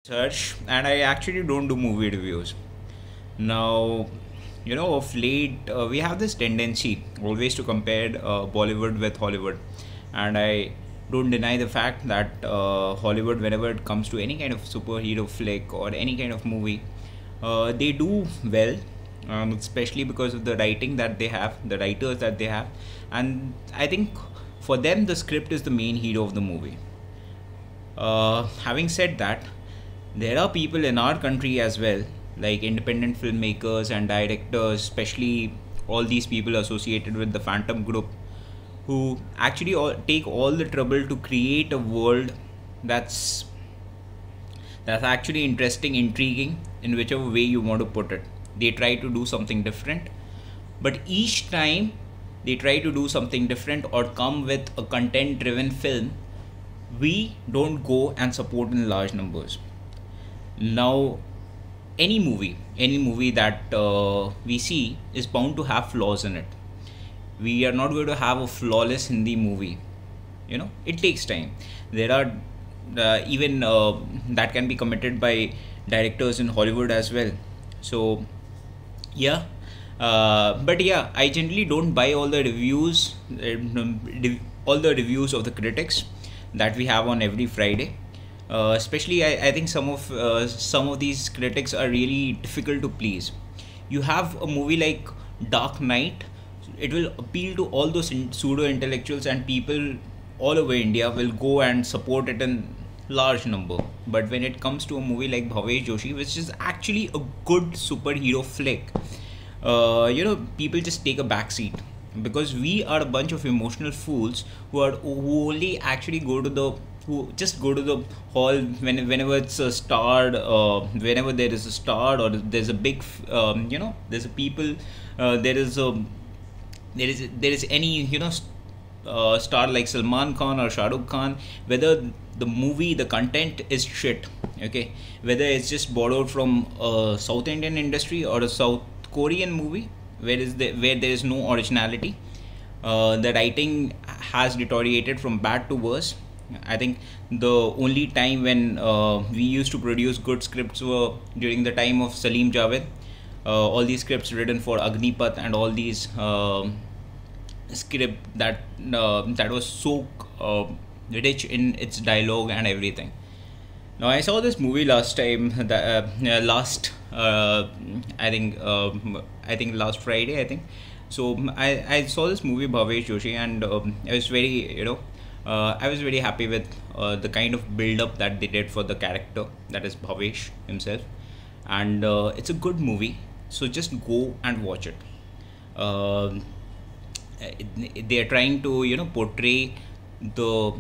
Hersh, and I actually don't do movie reviews. Now, of late, we have this tendency always to compare Bollywood with Hollywood, and I don't deny the fact that Hollywood, whenever it comes to any kind of superhero flick or any kind of movie, they do well, especially because of the writing that they have, the writers that they have, and I think for them, the script is the main hero of the movie. Having said that, there are people in our country as well, like independent filmmakers and directors, especially all these people associated with the Phantom Group, who actually take all the trouble to create a world that's that's actually interesting, intriguing, in whichever way you want to put it. They try to do something different, but each time they try to do something different or come with a content driven film, we don't go and support in large numbers. Now, any movie that we see is bound to have flaws in it. We are not going to have a flawless Hindi movie. It takes time. There are even that can be committed by directors in Hollywood as well. So yeah, but yeah, I generally don't buy all the reviews of the critics that we have on every Friday. Especially, I think some of these critics are really difficult to please. You have a movie like Dark Knight, it will appeal to all those pseudo intellectuals, and people all over India will go and support it in large number. But when it comes to a movie like Bhavesh Joshi, which is actually a good superhero flick, people just take a backseat because we are a bunch of emotional fools who only actually go to the who just go to the hall whenever it's a star, whenever there is a star or there's a big there's a people, there is any star like Salman Khan or Shah Rukh Khan, whether the movie, the content is shit, okay, whether it's just borrowed from a South Indian industry or a South Korean movie, where there is no originality, the writing has deteriorated from bad to worse. I think the only time when we used to produce good scripts were during the time of Salim Javed. All these scripts written for Agnipath and all these script that was so rich in its dialogue and everything. Now I saw this movie last time, last I think last Friday, I think. So I saw this movie Bhavesh Joshi, and I was very happy with the kind of build up that they did for the character that is Bhavesh himself, and it's a good movie. So just go and watch it. Uh, they are trying to portray the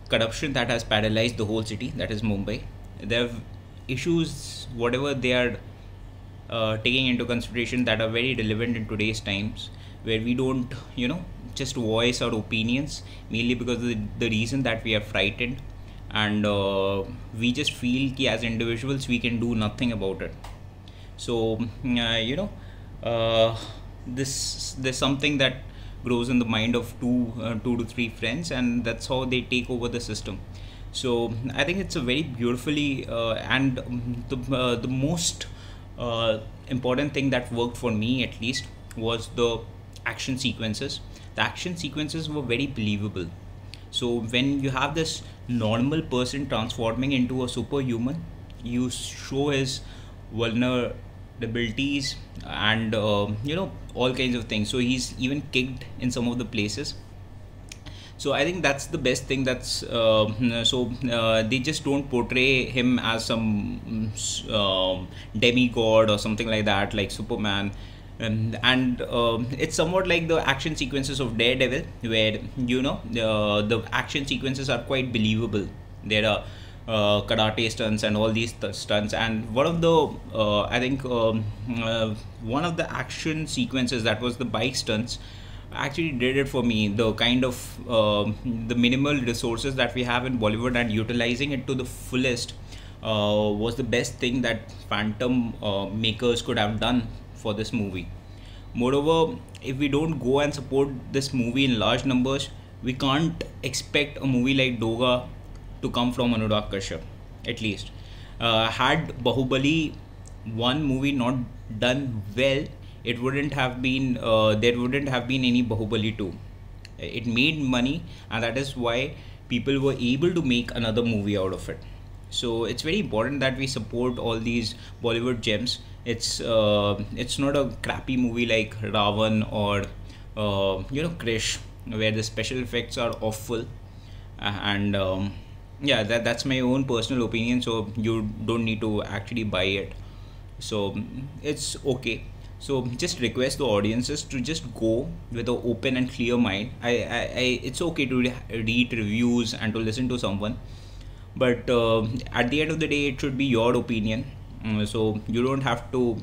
corruption that has paralyzed the whole city, that is Mumbai. There are issues, whatever they are taking into consideration, that are very relevant in today's times, where we don't just voice our opinions mainly because of the reason that we are frightened, and we just feel that as individuals we can do nothing about it. So this there's something that grows in the mind of two to three friends, and that's how they take over the system. So I think it's a very beautifully and the most important thing that worked for me, at least, was the action sequences. The action sequences were very believable. So when you have this normal person transforming into a superhuman, you show his vulnerabilities and all kinds of things. So he's even kicked in some of the places. So I think that's the best thing. They just don't portray him as some demigod or something like that, like Superman. And it's somewhat like the action sequences of Daredevil, where the action sequences are quite believable. There are karate stunts and all these stunts, and one of the action sequences, that was the bike stunts, actually did it for me. The kind of the minimal resources that we have in Bollywood and utilizing it to the fullest was the best thing that Phantom makers could have done for this movie. Moreover, if we don't go and support this movie in large numbers, we can't expect a movie like Doga to come from Anurag Kashyap, at least. Had Bahubali one movie not done well, it wouldn't have been there wouldn't have been any Bahubali 2. It made money, and that is why people were able to make another movie out of it. So it's very important that we support all these Bollywood gems. It's not a crappy movie like Ravan or Krish, where the special effects are awful. And yeah, that's my own personal opinion, so you don't need to actually buy it. So it's okay. So just request the audiences to just go with an open and clear mind. It's okay to read reviews and to listen to someone, but at the end of the day, it should be your opinion. So you don't have to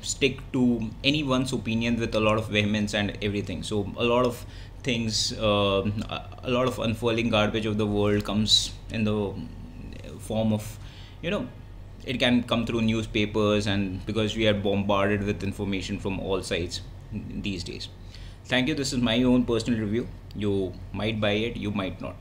stick to anyone's opinion with a lot of vehemence and everything. So a lot of things, a lot of unfurling garbage of the world comes in the form of, you know it can come through newspapers, and because we are bombarded with information from all sides these days. Thank you. This is my own personal review. You might buy it, you might not.